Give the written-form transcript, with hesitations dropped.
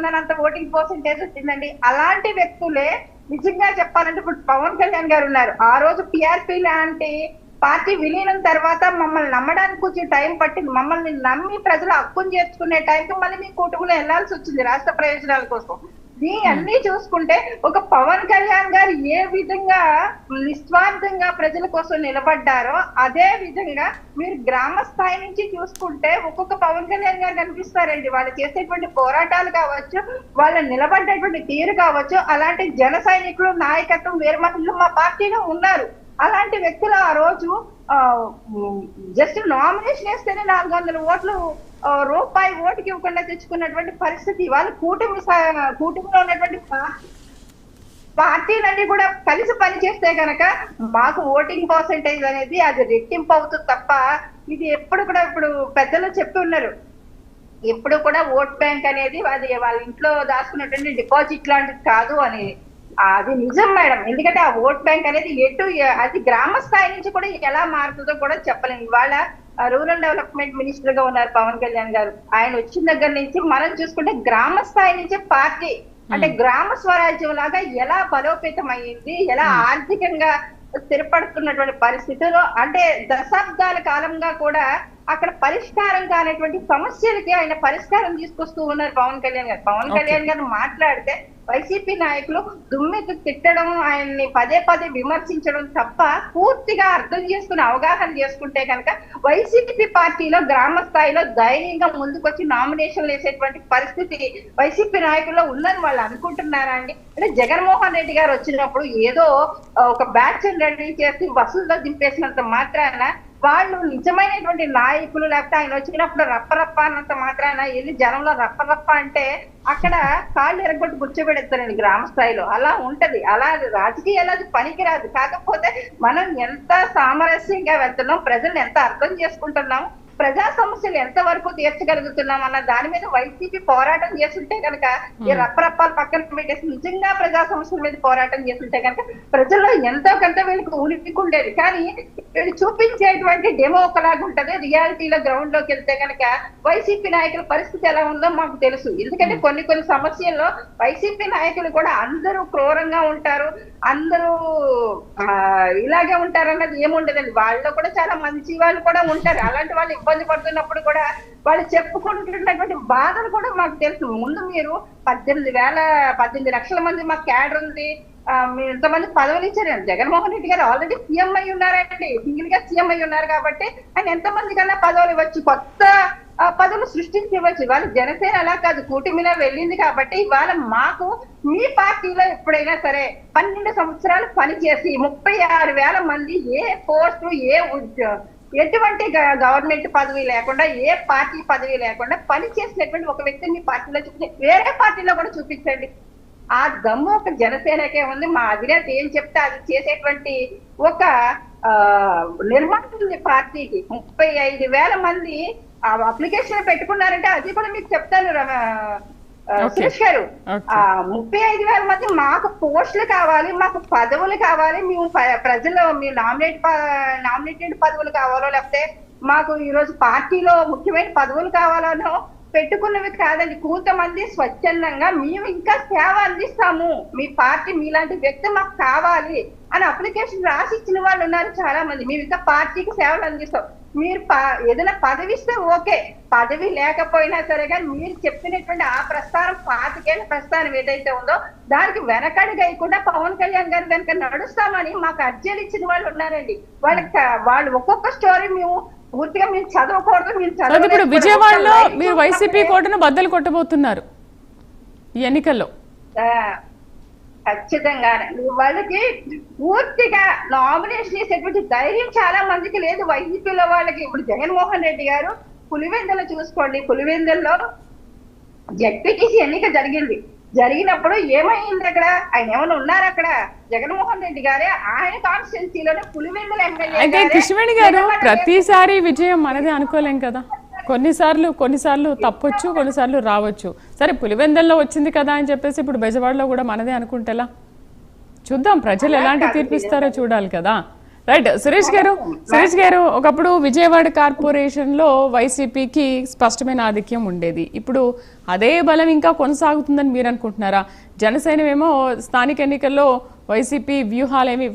అనుకున్నంత voting percentage వచ్చిందండి. అలాంటి వ్యక్తులే నిజంగా చెప్పాలంటే ఇప్పుడు పవన్ కళ్యాణ్ గారు ఉన్నారు. ఆ రోజు పిఆర్పి లాంటి పార్టీ విలీనం తర్వాత మమ్మల్ని నమ్మడానికి కొంచెం టైం పట్టింది. మమ్మల్ని నమ్మి ప్రజలు హక్కును చేర్చుకునే టైంకి మళ్ళీ మీ కూటమిలో వెళ్లాల్సి వచ్చింది రాష్ట్ర ప్రయోజనాల కోసం. అన్ని చూసుకుంటే ఒక పవన్ కళ్యాణ్ గారు ఏ విధంగా నిస్వార్థంగా ప్రజల కోసం నిలబడ్డారో అదే విధంగా మీరు గ్రామ స్థాయి నుంచి చూసుకుంటే ఒక్కొక్క పవన్ కళ్యాణ్ గారు కనిపిస్తారండి. వాళ్ళు చేసేటువంటి పోరాటాలు కావచ్చు, వాళ్ళు నిలబడ్డటువంటి తీరు కావచ్చు, అలాంటి జన సైనికులు నాయకత్వం వేరు మహిళలు మా పార్టీలో ఉన్నారు. అలాంటి వ్యక్తులు ఆ రోజు జస్ట్ నామినేషన్ వేస్తేనే 400 ఓట్లు రూపాయి ఓటుకి ఇవ్వకుండా తెచ్చుకున్నటువంటి పరిస్థితి. వాళ్ళు కూటమిలో ఉన్నటువంటి పార్టీలన్నీ కూడా కలిసి పనిచేస్తే కనుక మాకు ఓటింగ్ పర్సెంటేజ్ అనేది అది రెట్టింపు అవుతుంది తప్ప ఇది ఎప్పుడు కూడా ఇప్పుడు పెద్దలు చెప్పి ఉన్నారు, ఎప్పుడు కూడా ఓట్ బ్యాంక్ అనేది అది వాళ్ళ ఇంట్లో దాచుకున్నటువంటి డిపాజిట్ లాంటిది కాదు అనేది. అది నిజం మేడం. ఎందుకంటే ఆ ఓట్ బ్యాంక్ అనేది అది గ్రామ స్థాయి నుంచి కూడా ఎలా మారుతుందో కూడా చెప్పలేము. ఇవాళ రూరల్ డెవలప్మెంట్ మినిస్టర్ గా ఉన్నారు పవన్ కళ్యాణ్ గారు. ఆయన వచ్చిన దగ్గర నుంచి మనం చూసుకుంటే గ్రామ స్థాయి నుంచి పార్టీ అంటే గ్రామ స్వరాజ్యం లాగా ఎలా బలోపేతం అయ్యింది, ఎలా ఆర్థికంగా స్థిరపడుతున్నటువంటి పరిస్థితుల్లో అంటే దశాబ్దాల కాలంగా కూడా అక్కడ పరిష్కారం కానటువంటి సమస్యలకి ఆయన పరిష్కారం తీసుకొస్తూ ఉన్నారు పవన్ కళ్యాణ్ గారు. పవన్ కళ్యాణ్ గారు మాట్లాడితే వైసీపీ నాయకులు దుమ్మెత్తి తిట్టడం, ఆయన్ని పదే పదే విమర్శించడం తప్ప పూర్తిగా అర్థం చేసుకుని అవగాహన చేసుకుంటే కనుక వైసీపీ పార్టీలో గ్రామ స్థాయిలో ధైర్యంగా ముందుకొచ్చి నామినేషన్లు వేసేటువంటి పరిస్థితి వైసీపీ నాయకుల్లో ఉందని వాళ్ళు అనుకుంటున్నారా అండి? అంటే జగన్మోహన్ రెడ్డి గారు వచ్చినప్పుడు ఏదో ఒక బ్యాచ్ రెడీ చేసి బస్సుల్లో దింపేసినంత మాత్రాన వాళ్ళు నిజమైనటువంటి నాయకులు లేకపోతే ఆయన వచ్చినప్పుడు రప్పరప్ప అన్నంత మాత్రాన వెళ్ళి జనంలో రప్పరప్ప అంటే అక్కడ కాళ్ళు ఎరగొట్టి కూర్చోబెడతారండి గ్రామ స్థాయిలో. అలా ఉంటది. అలా రాజకీయాలు అది పనికిరాదు. కాకపోతే మనం ఎంత సామరస్యంగా వెళ్తున్నాం, ప్రజల్ని ఎంత అర్థం చేసుకుంటున్నాం, ప్రజా సమస్యలు ఎంత వరకు తీర్చగలుగుతున్నాం అన్న దాని మీద వైసీపీ పోరాటం చేస్తుంటే కనుక ఈ రప్పరప్పాలు పక్కన పెట్టేసి నిజంగా ప్రజా సమస్యల మీద పోరాటం చేస్తుంటే కనుక ప్రజల్లో ఎంతో కొంత వీళ్ళకి ఉనికిండేది. కానీ వీళ్ళు చూపించేటువంటి డెమో ఒకలాగా ఉంటది, రియాలిటీలో గ్రౌండ్ లోకి వెళ్తే కనుక వైసీపీ నాయకుల పరిస్థితి ఎలా ఉందో మాకు తెలుసు. ఎందుకంటే కొన్ని సమస్యల్లో వైసీపీ నాయకులు కూడా అందరూ క్రూరంగా ఉంటారు, అందరూ ఇలాగే ఉంటారు అన్నది ఏముండదండి. వాళ్ళలో కూడా చాలా మంచి వాళ్ళు కూడా ఉంటారు. అలాంటి వాళ్ళు ఇబ్బంది పడుతున్నప్పుడు కూడా వాళ్ళు చెప్పుకుంటున్నటువంటి బాధలు కూడా మాకు తెలుసు. ముందు మీరు 18 లక్షల మంది మాకు క్యాడర్ ఉంది, మీరు ఇంతమంది పదవులు ఇచ్చారు. జగన్మోహన్ రెడ్డి గారు ఆల్రెడీ సీఎం అయి ఉన్నారండి, సింగిల్ గా సీఎం అయి ఉన్నారు కాబట్టి ఆయన ఎంతమంది కన్నా పదవులు ఇవ్వచ్చు, కొత్త పదవులు సృష్టించి ఇవ్వచ్చు. ఇవాళ జనసేన అలా కాదు, కూటమిలో వెళ్ళింది కాబట్టి ఇవాళ మాకు మీ పార్టీలో ఎప్పుడైనా సరే 12 సంవత్సరాలు పనిచేసి 36,000 మంది ఏ పోస్టు ఎటువంటి గవర్నమెంట్ పదవి లేకుండా ఏ పార్టీ పదవి లేకుండా పని చేసినటువంటి ఒక వ్యక్తిని మీ పార్టీలో చూపించండి, వేరే పార్టీలో కూడా చూపించండి. ఆ దమ్ము ఒక జనసేనకే ఉంది. మా అధినేత ఏం చెప్తే అది చేసేటువంటి ఒక నిర్మాణం ఉంది పార్టీకి. 35,000 మంది అప్లికేషన్ పెట్టుకున్నారంటే అది కూడా మీకు చెప్తాను సురేష్ గారు. 35,000 మంది మాకు పోస్టులు కావాలి, మాకు పదవులు కావాలి, మేము ప్రజలు మీ నామినేటెడ్ పదవులు కావాలో లేకపోతే మాకు ఈ రోజు పార్టీలో ముఖ్యమైన పదవులు కావాలనో పెట్టుకున్నవి కాదండి. కొంతమంది స్వచ్ఛందంగా మేము ఇంకా సేవ అందిస్తాము, మీ పార్టీ మీలాంటి వ్యక్తి మాకు కావాలి అని అప్లికేషన్ రాసి ఇచ్చిన వాళ్ళు ఉన్నారు చాలా మంది. మేము ఇంకా పార్టీకి సేవలు అందిస్తాం. మీరు ఏదైనా పదవి ఇస్తే ఓకే, పదవి లేకపోయినా సరే కానీ మీరు చెప్పినటువంటి ఆ ప్రస్థానం 25 ఏళ్ల ప్రస్థానం ఏదైతే ఉందో దానికి వెనకడుగైకుండా పవన్ కళ్యాణ్ గారి వెనక నడుస్తామని మాకు అర్జీలు ఇచ్చిన వాళ్ళు ఉన్నారండి. వాళ్ళు ఒక్కొక్క స్టోరీ మేము పూర్తిగా మీరు చదవకూడదు, మీరు ఇప్పుడు విజయవాడలో మీరు వైసీపీ కోటను బద్దలు కొట్టబోతున్నారు ఈ ఎన్నికల్లో. ఖచ్చితంగా వాళ్ళకి పూర్తిగా నామినేషన్ చేసేటువంటి ధైర్యం చాలా మందికి లేదు వైసీపీలో వాళ్ళకి. ఇప్పుడు జగన్మోహన్ రెడ్డి గారు పులివెందులో చూసుకోండి, పులివెందుల్లో జెడ్పీటీసీ ఎన్నిక జరిగినప్పుడు ఏమైంది అక్కడ? ఆయన ఏమైనా ఉన్నారు అక్కడ? జగన్మోహన్ రెడ్డి గారే ఆయన కాన్స్టిట్యున్సీలోనే పులివెందుల ఎమ్మెల్యే. అయితే కృష్ణవేణి గారు ప్రతిసారి విజయం మనదే అనుకోలేం కదా, కొన్నిసార్లు తప్పొచ్చు, కొన్నిసార్లు రావచ్చు. సరే పులివెందుల్లో వచ్చింది కదా అని చెప్పేసి ఇప్పుడు బెజవాడలో కూడా మనదే అనుకుంటేలా? చూద్దాం, ప్రజలు ఎలాంటి తీర్పిస్తారో చూడాలి కదా. రైట్. సురేష్ గారు ఒకప్పుడు విజయవాడ కార్పొరేషన్ లో వైసీపీకి స్పష్టమైన ఆధిక్యం ఉండేది. ఇప్పుడు అదే బలం ఇంకా కొనసాగుతుందని మీరు అనుకుంటున్నారా? జనసేన ఏమో స్థానిక ఎన్నికల్లో వైసీపీ వ్యూహాలేమి